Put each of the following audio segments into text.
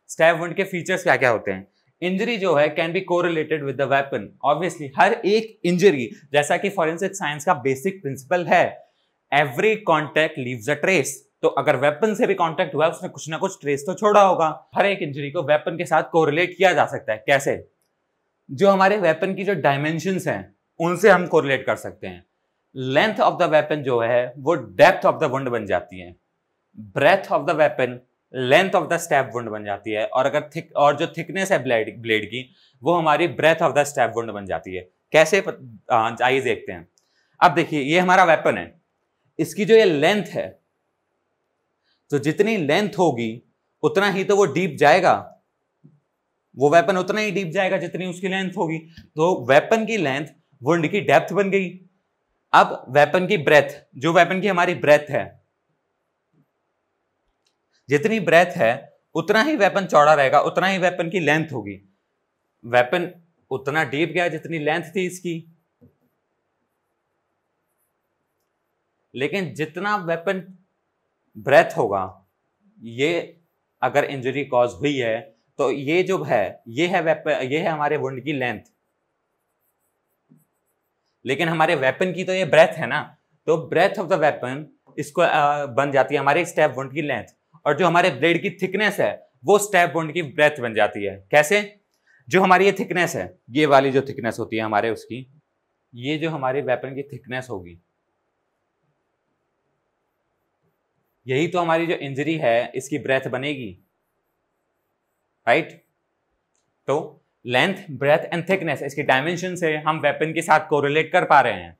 Stab wound के features क्या क्या होते हैं? इंजरी जो है can be correlated with the weapon. Obviously हर एक इंजरी, जैसा कि फॉरेंसिक साइंस का बेसिक प्रिंसिपल है, every contact leaves a trace. तो अगर वेपन से भी कॉन्टैक्ट हुआ है उसने कुछ ना कुछ ट्रेस तो छोड़ा होगा। हर एक इंजरी को वेपन के साथ कोरिलेट किया जा सकता है। कैसे? जो हमारे वेपन की जो डायमेंशंस हैं उनसे हम कोरिलेट कर सकते हैं। लेंथ ऑफ द वेपन जो है वो डेप्थ ऑफ द वुंड बन जाती है, breadth of the weapon length of the stab wound बन जाती है, और अगर जो थिकनेस है ब्लेड की वो हमारी breadth of the stab wound बन जाती है। कैसे? आइए देखते हैं। अब देखिए ये हमारा वेपन है, इसकी जो ये लेंथ है, तो जितनी लेंथ होगी उतना ही तो वो डीप जाएगा, वो वेपन उतना ही डीप जाएगा जितनी उसकी लेंथ होगी। तो वेपन की लेंथ वुंड की डेप्थ बन गई। अब वेपन की ब्रेथ, जो वेपन की हमारी ब्रेथ है, जितनी ब्रेथ है उतना ही वेपन चौड़ा रहेगा, उतना ही वेपन की लेंथ होगी। वेपन उतना डीप गया जितनी लेंथ थी इसकी, लेकिन जितना वेपन ब्रेथ होगा, ये अगर इंजरी कॉज हुई है तो ये जो है ये है वेपन, ये है हमारे वुंड की लेंथ। लेकिन हमारे वेपन की तो ये ब्रेथ है ना, तो ब्रेथ ऑफ द वेपन इसको बन जाती है हमारे स्टैब वुंड की लेंथ, और जो हमारे ब्लेड की थिकनेस है वो स्टैब वुंड की ब्रेथ बन जाती है। कैसे? जो हमारी ये थिकनेस है, ये वाली जो थिकनेस होती है हमारे उसकी, ये जो हमारे वेपन की थिकनेस होगी, यही तो हमारी जो इंजरी है इसकी ब्रेथ बनेगी, राइट? तो लेंथ, ब्रेथ एंड थिकनेस, इसकी डायमेंशन से हम वेपन के साथ कोरिलेट कर पा रहे हैं।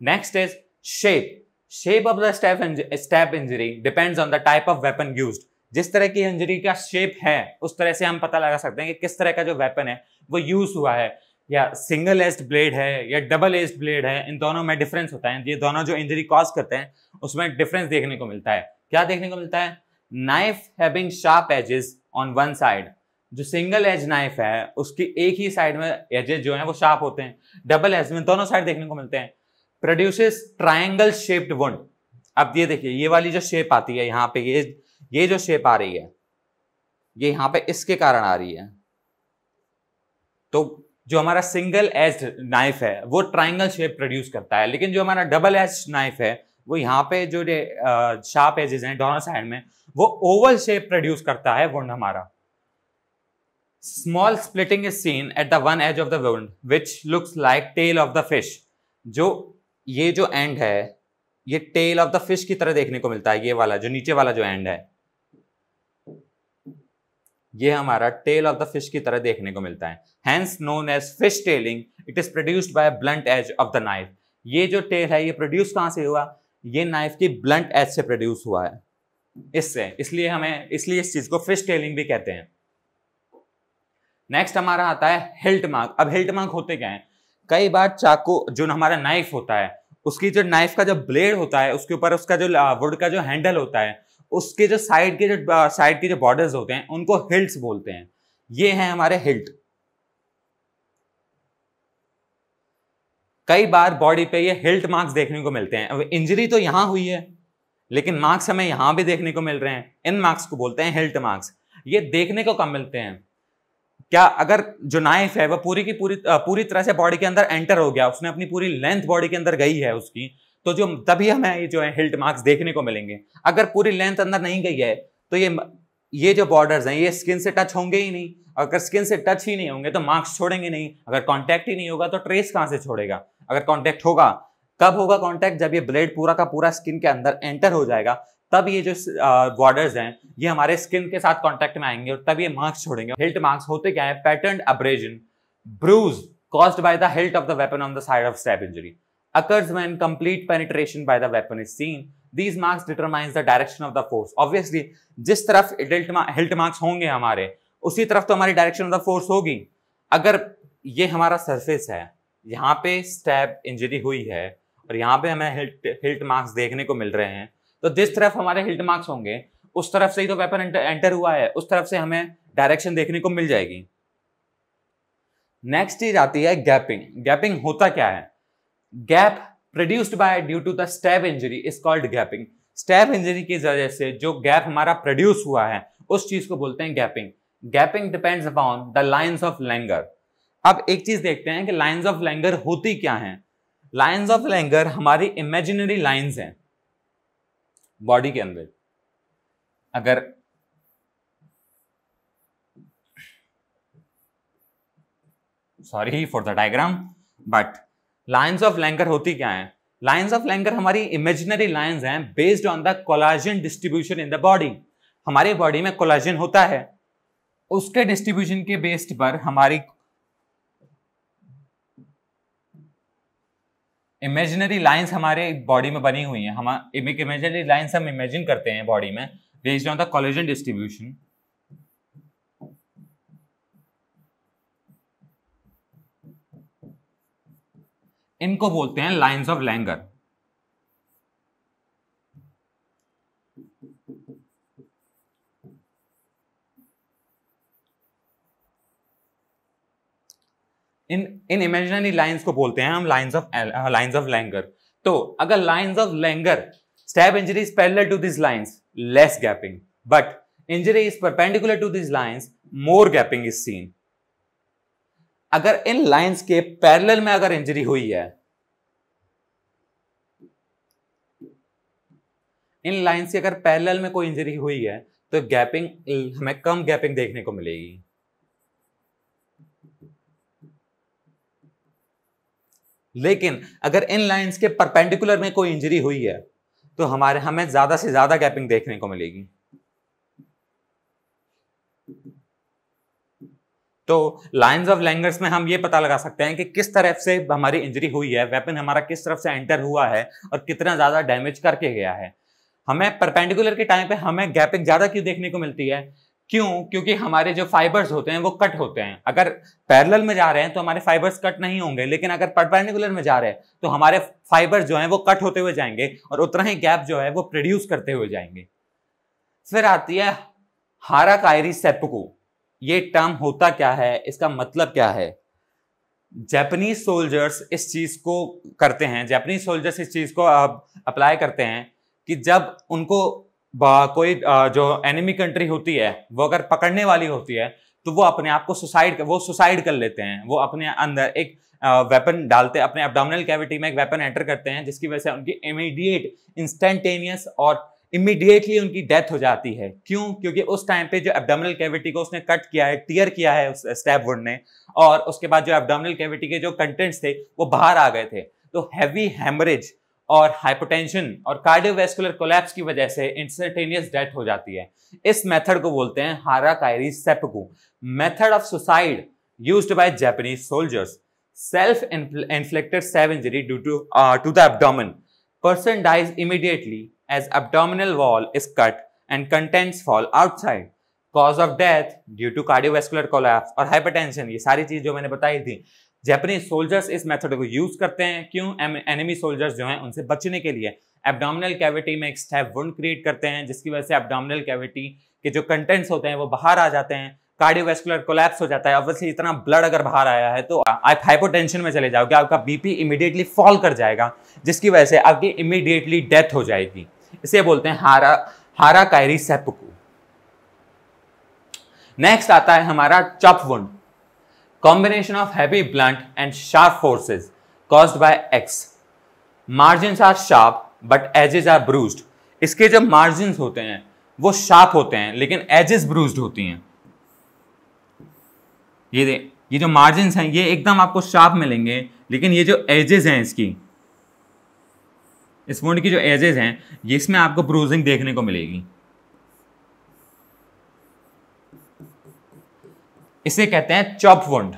Next is shape. Shape of the stab injury depends on the type of weapon used. जिस तरह की इंजरी का शेप है उस तरह से हम पता लगा सकते हैं कि किस तरह का जो वेपन है वो यूज हुआ है, या सिंगल एज्ड ब्लेड है या डबल एज्ड ब्लेड है। इन दोनों में डिफरेंस होता है। ये दोनों जो इंजरी कॉज करते हैं उसमें डिफरेंस देखने को मिलता है। क्या देखने को मिलता है? Knife having sharp edges on one side. जो सिंगल एज नाइफ है उसकी एक ही साइड में एजेस जो हैं वो शार्प होते हैं, डबल एज में दोनों साइड देखने को मिलते हैं। Produces triangle shaped wound. अब ये देखिए ये वाली जो शेप आती है यहाँ पे, ये जो शेप आ रही है ये यहाँ पे इसके कारण आ रही है। तो जो हमारा सिंगल एज्ड नाइफ है वो ट्रायंगल शेप प्रोड्यूस करता है, लेकिन जो हमारा डबल एज्ड नाइफ है वो यहाँ पे जो शार्प एजेस हैं दोनों साइड में वो ओवल शेप प्रोड्यूस करता है वुंड हमारा। Small splitting is seen at the one edge of the wound which looks like tail of the fish. ये जो एंड है ये टेल ऑफ द फिश की तरह देखने को मिलता है। ये वाला जो नीचे वाला जो एंड है ये हमारा टेल ऑफ द फिश की तरह देखने को मिलता है। Hence known as fish tailing. It is produced by blunt edge of the knife. ये जो टेल है ये प्रोड्यूस कहां से हुआ? ये नाइफ की ब्लंट एज से प्रोड्यूस हुआ है, इससे, इसलिए इस चीज को फिश टेलिंग भी कहते हैं। नेक्स्ट हमारा आता है हिल्ट मार्क। अब हिल्ट मार्क होते क्या है? कई बार चाकू, जो हमारा नाइफ होता है उसकी जो नाइफ का जो ब्लेड होता है उसके ऊपर उसका जो वुड का जो हैंडल होता है उसके जो साइड के जो बॉर्डर्स होते हैं उनको हिल्ट्स बोलते हैं। ये हैं हमारे हिल्ट। कई बार बॉडी पे ये हिल्ट मार्क्स देखने को मिलते हैं। अब इंजरी तो यहां हुई है लेकिन मार्क्स हमें यहां भी देखने को मिल रहे हैं। इन मार्क्स को बोलते हैं हिल्ट मार्क्स। ये देखने को कब मिलते हैं? क्या अगर जो नाइफ है वो पूरी तरह से बॉडी के अंदर एंटर हो गया, उसने अपनी पूरी लेंथ बॉडी के अंदर गई है उसकी, तो जो तभी हमें ये जो है हिल्ट मार्क्स देखने को मिलेंगे। अगर पूरी लेंथ अंदर नहीं गई है तो ये जो बॉर्डर्स हैं ये स्किन से टच होंगे ही नहीं। अगर स्किन से टच ही नहीं होंगे तो मार्क्स छोड़ेंगे नहीं। अगर कांटेक्ट ही नहीं होगा तो ट्रेस कहां से छोड़ेगा? अगर कांटेक्ट होगा, कब होगा कांटेक्ट? जब ये ब्लेड पूरा का पूरा स्किन के अंदर एंटर हो जाएगा, तब ये जो बॉर्डर्स हैं ये हमारे स्किन के साथ कांटेक्ट में आएंगे और तब ये मार्क्स छोड़ेंगे। हिल्ट मार्क्स होते क्या है? Patterned abrasion, bruise caused by the hilt of the weapon on the side of stab injury occurs when complete penetration by the weapon is seen. These marks determines the direction of the force. Obviously, जिस तरफ hilt marks होंगे हमारे, उसी तरफ तो हमारी direction of the force होगी। अगर ये हमारा सरफेस है, यहाँ पे स्टैब इंजरी हुई है और यहाँ पे हमें हिल्ट मार्क्स देखने को मिल रहे हैं, तो जिस तरफ हमारे हिल्ट मार्क्स होंगे उस तरफ से ही तो वेपन एंटर हुआ है, उस तरफ से हमें डायरेक्शन देखने को मिल जाएगी। नेक्स्ट चीज आती है गैपिंग। गैपिंग होता क्या है? Gap produced by due to the stab injury is called gaping. Stab injury की वजह से जो गैप हमारा प्रोड्यूस हुआ है उस चीज को बोलते हैं gapping. Gapping depends upon the lines of Langer. अब एक चीज देखते हैं कि लाइंस ऑफ लैंगर होती क्या हैं। लाइंस ऑफ लैंगर हमारी इमेजिनरी लाइंस हैं बॉडी के अंदर। अगर sorry for the diagram, but lines of Langer होती क्या है? लाइंस ऑफ लैंगर हमारी इमेजिनरी लाइंस हैं based on the collagen distribution in the body. हमारी बॉडी में कोलाजन होता है, उसके डिस्ट्रीब्यूशन के बेस्ड पर हमारी इमेजिनरी लाइंस हमारे बॉडी में बनी हुई हैं। हम इमेजिनरी लाइंस हम इमेजिन करते हैं बॉडी में based on the collagen distribution. इनको बोलते हैं लाइंस ऑफ लैंगर। इन इमेजिनरी लाइंस को बोलते हैं हम लाइंस ऑफ लैंगर। तो अगर lines of Langer, stab injury is parallel to this lines, less gaping, but injury is perpendicular to this lines, more gaping is seen. अगर इन lines के पैरेलल में अगर इंजरी हुई है, इन लाइंस की अगर पैरेलल में कोई इंजरी हुई है तो गैपिंग, हमें कम गैपिंग देखने को मिलेगी। लेकिन अगर इन लाइंस के परपेंडिकुलर में कोई इंजरी हुई है तो हमें ज्यादा से ज्यादा गैपिंग देखने को मिलेगी। तो लाइंस ऑफ लैंगर्स में हम ये पता लगा सकते हैं कि किस तरफ से हमारी इंजरी हुई है, वेपन हमारा किस तरफ से एंटर हुआ है और कितना ज्यादा डैमेज करके गया है। हमें परपेंडिकुलर के टाइम पे हमें गैपिंग ज्यादा क्यों देखने को मिलती है? क्यों? क्योंकि हमारे जो फाइबर्स होते हैं वो कट होते हैं। अगर पैरेलल में जा रहे हैं तो हमारे फाइबर्स कट नहीं होंगे, लेकिन अगर परपेंडिकुलर में जा रहे हैं तो हमारे फाइबर्स जो हैं वो कट होते हुए जाएंगे और उतना ही गैप जो है वो प्रोड्यूस करते हुए जाएंगे। फिर आती है हाराकाइरी सेप्पुकु। ये टर्म होता क्या है, इसका मतलब क्या है? जापानीज सोल्जर्स इस चीज को करते हैं, जापानीज सोल्जर्स इस चीज को अप्लाई करते हैं कि जब उनको कोई जो एनिमी कंट्री होती है वो अगर पकड़ने वाली होती है तो वो अपने आप को सुसाइड कर लेते हैं। वो अपने अंदर एक वेपन डालते, अपने एब्डोमिनल कैविटी में एक वेपन एंटर करते हैं, जिसकी वजह से उनकी इमीडिएट, इंस्टेंटेनियस और इमीडिएटली उनकी डेथ हो जाती है। क्यों? क्योंकि उस टाइम पे जो एब्डोमिनल कैविटी को उसने कट किया है, टियर किया है उस स्टैब वुंड ने, और उसके बाद जो एब्डोमिनल कैविटी के जो कंटेंट्स थे वो बाहर आ गए थे। तो हैवी हेमरेज और हाइपोटेंशन और कार्डियोवैस्कुलर कोलैप्स की वजह से इंस्टेंटेनियस डेथ हो जाती है। इस मेथड को बोलते हैं harakiri seppuku, method of suicide used by Japanese soldiers. Self inflicted stab injury due to the abdomen, person dies immediately as abdominal wall is cut and contents fall outside. Cause of death due to cardiovascular collapse और hypertension। ये सारी चीज जो मैंने बताई थी, Japanese soldiers इस method को यूज करते हैं। क्यों? एनिमी सोल्जर्स जो हैं उनसे बचने के लिए एब्डोमिनल कैविटी में एक स्टैब वुंड क्रिएट करते हैं, जिसकी वजह से एब्डोमिनल कैविटी के जो कंटेंट्स होते हैं वो बाहर आ जाते हैं, कार्डियोवैस्कुलर कोलैप्स हो जाता है। ऑब्वियसली इतना ब्लड अगर बाहर आया है तो आप हाइपोटेंशन में चले जाओगे, आपका बीपी इमीडिएटली फॉल कर जाएगा, जिसकी वजह से आपकी इमीडिएटली डेथ हो जाएगी। इसे बोलते हैं हाराकाइरी सेप्पुकु। नेक्स्ट आता है हमारा chop wound, combination of heavy blunt and sharp forces caused by axe. Margins are sharp but edges are bruised. इसके जो मार्जिन्स होते हैं वो शार्प होते हैं लेकिन एजेस ब्रूज्ड होती हैं। ये जो मार्जिन्स हैं ये एकदम आपको शार्प मिलेंगे, लेकिन ये जो एजेस हैं इस वुंड की जो एजेस हैं ये इसमें आपको ब्रूजिंग देखने को मिलेगी। इसे कहते हैं chop wound.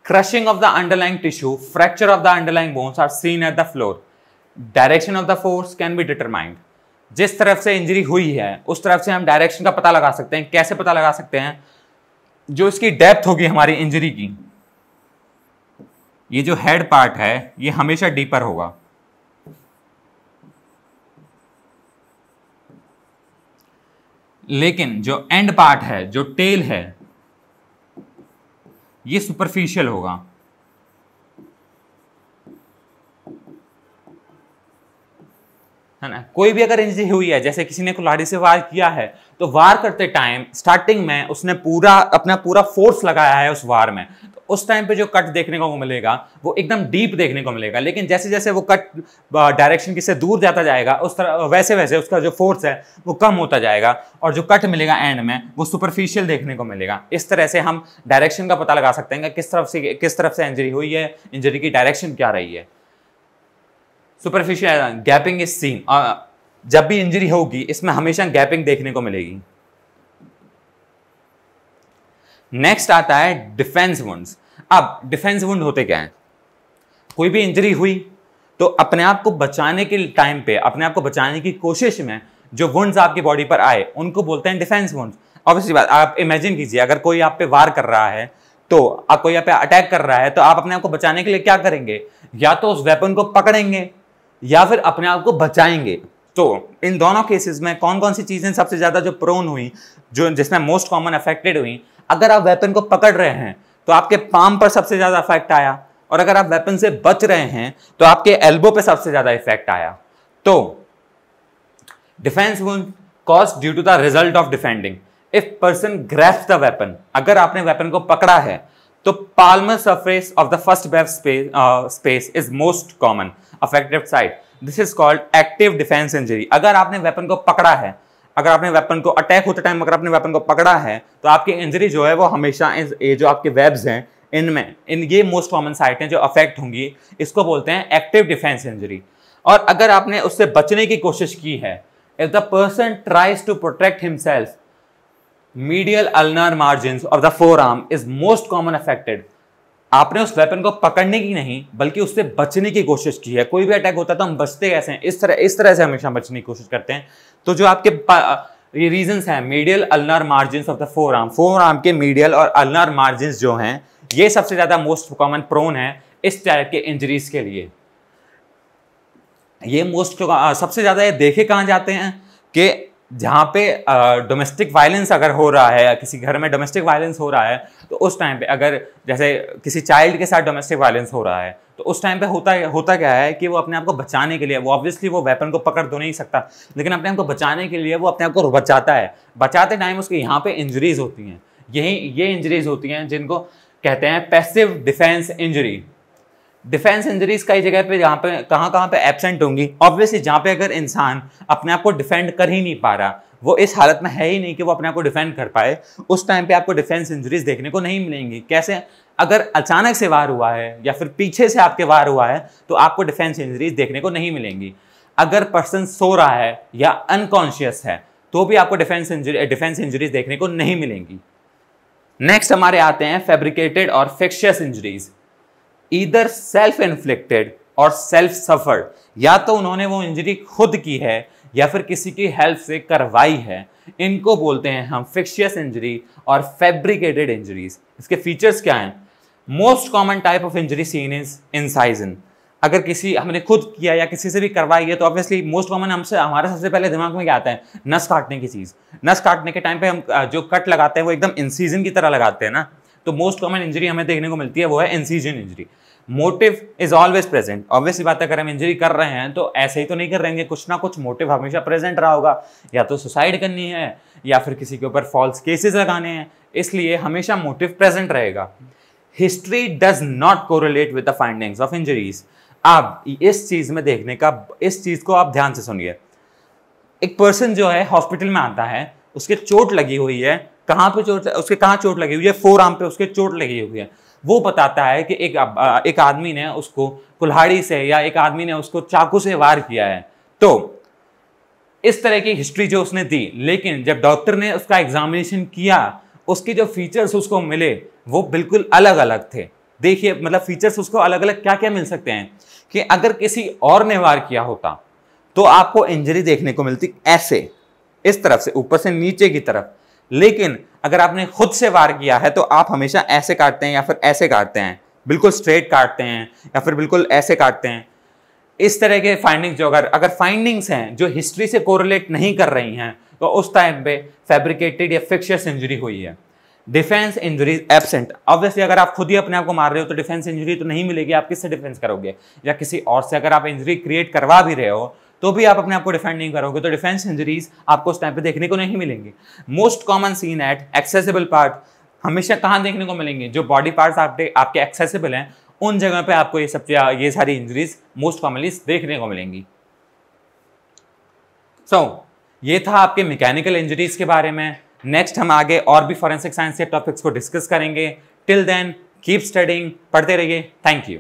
Crushing of the underlying tissue, fracture of the underlying bones are seen at the floor. Direction of the force can be determined. जिस तरफ से इंजरी हुई है उस तरफ से हम डायरेक्शन का पता लगा सकते हैं। कैसे पता लगा सकते हैं? जो इसकी डेप्थ होगी हमारी इंजरी की, ये जो हेड पार्ट है ये हमेशा डीपर होगा, लेकिन जो एंड पार्ट है, जो टेल है, ये सुपरफिशियल होगा। है ना। कोई भी अगर इंजरी हुई है, जैसे किसी ने कुल्हाड़ी से वार किया है, तो वार करते टाइम स्टार्टिंग में उसने अपना पूरा फोर्स लगाया है उस वार में, तो उस टाइम पे जो कट देखने को मिलेगा वो एकदम डीप देखने को मिलेगा। लेकिन जैसे जैसे वो कट डायरेक्शन किससे दूर जाता जाएगा, उस तरह वैसे वैसे उसका जो फोर्स है वो कम होता जाएगा, और जो कट मिलेगा एंड में वो सुपरफिशियल देखने को मिलेगा। इस तरह से हम डायरेक्शन का पता लगा सकते हैं कि किस तरफ से इंजरी हुई है, इंजरी की डायरेक्शन क्या रही है। सुपरफिशियल गैपिंग इज सीन, जब भी इंजरी होगी इसमें हमेशा गैपिंग देखने को मिलेगी। नेक्स्ट आता है डिफेंस वुंड्स। अब डिफेंस वुंड होते क्या है, कोई भी इंजरी हुई तो अपने आप को बचाने के टाइम पे, अपने आप को बचाने की कोशिश में जो वुंड्स आपकी बॉडी पर आए उनको बोलते हैं डिफेंस वुंड्स। ऑब्वियसली बात, आप इमेजिन कीजिए अगर कोई आप पे वार कर रहा है, तो आप कोई आप पे अटैक कर रहा है, तो आप अपने आप को बचाने के लिए क्या करेंगे, या तो उस वेपन को पकड़ेंगे या फिर अपने आप को बचाएंगे। तो इन दोनों केसेस में कौन कौन सी चीजें सबसे ज्यादा जो प्रोन हुई, जो जिसमें मोस्ट कॉमन अफेक्टेड हुई, अगर आप वेपन को पकड़ रहे हैं तो आपके पाम पर सबसे ज्यादा इफेक्ट आया, और अगर आप वेपन से बच रहे हैं तो आपके एल्बो पे सबसे ज्यादा इफेक्ट आया। तो defence wound caused due to the result of defending. If person grasps the weapon, अगर आपने वेपन को पकड़ा है तो palmar surface of the first web space is most common affected side. This is called active defence injury. अगर आपने weapon को पकड़ा है, अगर आपने वेपन को अटैक होते टाइम अगर आपने वेपन को पकड़ा है, तो आपकी इंजरी जो है वो हमेशा ये जो आपके वेब्स हैं इनमें, ये मोस्ट कॉमन साइट हैं जो अफेक्ट होंगी, इसको बोलते हैं एक्टिव डिफेंस इंजरी। और अगर आपने उससे बचने की कोशिश की है, if the person tries to protect himself, medial ulnar margin of the forearm is most common affected. आपने उस वेपन को पकड़ने की नहीं बल्कि उससे बचने की कोशिश की है। कोई भी अटैक होता है तो हम बचते कैसे हैं, इस तरह से हमेशा बचने की कोशिश करते हैं। तो जो आपके ये रीजंस हैं, medial ulnar margins of the forearm के मीडियल और अल्नर मार्जिन्स जो हैं, ये सबसे ज्यादा मोस्ट कॉमन प्रोन है इस टाइप के इंजरीज के लिए। ये सबसे ज्यादा ये देखे कहां जाते हैं कि जहां पे डोमेस्टिक वायलेंस अगर हो रहा है, किसी घर में डोमेस्टिक वायलेंस हो रहा है, तो उस टाइम पे अगर जैसे किसी चाइल्ड के साथ डोमेस्टिक वायलेंस हो रहा है, तो उस टाइम पे होता क्या है कि वो अपने आप को बचाने के लिए, वो ऑब्वियसली वो वेपन को पकड़ तो नहीं सकता, लेकिन अपने आप को बचाने के लिए वो अपने आप को बचाता है। बचाते टाइम उसके यहाँ पे इंजरीज होती हैं, ये इंजरीज होती हैं जिनको कहते हैं passive defence injury. Defence injuries कई जगह पे कहाँ पे एब्सेंट होंगी, ऑब्वियसली जहाँ पे अगर इंसान अपने आप को डिफेंड कर ही नहीं पा रहा, वो इस हालत में है ही नहीं कि वो अपने आप को डिफेंड कर पाए, उस टाइम पे आपको डिफेंस इंजरीज देखने को नहीं मिलेंगी। कैसे, अगर अचानक से वार हुआ है या फिर पीछे से आपके वार हुआ है तो आपको डिफेंस इंजरीज देखने को नहीं मिलेंगी। अगर पर्सन सो रहा है या अनकॉन्शियस है तो भी आपको डिफेंस इंजरीज देखने को नहीं मिलेंगी। नेक्स्ट हमारे आते हैं फैब्रिकेटेड और fictitious injuries. Either self inflicted और सेल्फ सफर्ड, या तो उन्होंने वो इंजरी खुद की है या फिर किसी की हेल्प से करवाई है, इनको बोलते हैं हम फिक्शियस इंजरी और फैब्रिकेटेड इंजरीज। इसके फीचर्स क्या हैं? Most common type of injury seen is incision. अगर किसी हमने खुद किया या किसी से भी करवाई है तो ऑब्वियसली मोस्ट कॉमन हमारे सबसे पहले दिमाग में क्या आता है, नस काटने की चीज। नस काटने के टाइम पे हम जो कट लगाते हैं वो एकदम इंसीजन की तरह लगाते हैं ना, तो मोस्ट कॉमन इंजरी हमें देखने को मिलती है वो है incision injury. Motive is always present. Obviously बात है, अगर हम इंजरी कर रहे हैं तो ऐसे ही तो नहीं कर रहेंगे, कुछ ना कुछ मोटिव हमेशा प्रेजेंट रहा होगा, या तो सुसाइड करनी है या फिर किसी के ऊपर फॉल्स केसेस लगाने हैं, इसलिए हमेशा मोटिव प्रेजेंट रहेगा। History does not correlate with the findings of injuries. आप इस चीज में देखने का, इस चीज को आप ध्यान से सुनिए। एक पर्सन जो है हॉस्पिटल में आता है, उसके चोट लगी हुई है, कहाँ पे चोट, उसके कहाँ चोट लगी हुई है, फोरआर्म पे उसके चोट लगी हुई है। वो बताता है कि एक आदमी ने उसको कुल्हाड़ी से या एक आदमी ने उसको चाकू से वार किया है। तो इस तरह की हिस्ट्री जो उसने दी, लेकिन जब डॉक्टर ने उसका एग्जामिनेशन किया, उसके जो फीचर्स उसको मिले वो बिल्कुल अलग अलग थे। देखिए मतलब फीचर्स उसको अलग अलग क्या क्या मिल सकते हैं कि अगर किसी और ने वार किया होता तो आपको इंजरी देखने को मिलती ऐसे, इस तरफ से, ऊपर से नीचे की तरफ, लेकिन अगर आपने खुद से वार किया है तो आप हमेशा ऐसे काटते हैं या फिर ऐसे काटते हैं, बिल्कुल स्ट्रेट काटते हैं या फिर बिल्कुल ऐसे काटते हैं। इस तरह के फाइंडिंग्स जो अगर फाइंडिंग्स हैं जो हिस्ट्री से कोरिलेट नहीं कर रही हैं तो उस टाइम पे फैब्रिकेटेड या फिक्शियस इंजरी हुई है। Defence injuries absent. ऑब्वियसली अगर आप खुद ही अपने आप को मार रहे हो तो डिफेंस इंजरी तो नहीं मिलेगी, आप किससे डिफेंस करोगे, या किसी और से अगर आप इंजरी क्रिएट करवा भी रहे हो तो भी आप अपने आप को डिफेंड नहीं करोगे तो डिफेंस इंजरीज आपको उस टाइम पे देखने को नहीं मिलेंगी। Most common seen at accessible part, हमेशा कहां देखने को मिलेंगे? जो बॉडी पार्ट्स आपके एक्सेसिबल हैं उन जगह पे आपको ये सारी इंजरीज मोस्ट कॉमनली देखने को मिलेंगी। ये था आपके मैकेनिकल इंजरीज के बारे में। नेक्स्ट हम आगे और भी फॉरेंसिक साइंस के टॉपिक्स को डिस्कस करेंगे। टिल देन कीप स्टडिंग, पढ़ते रहिए। Thank you.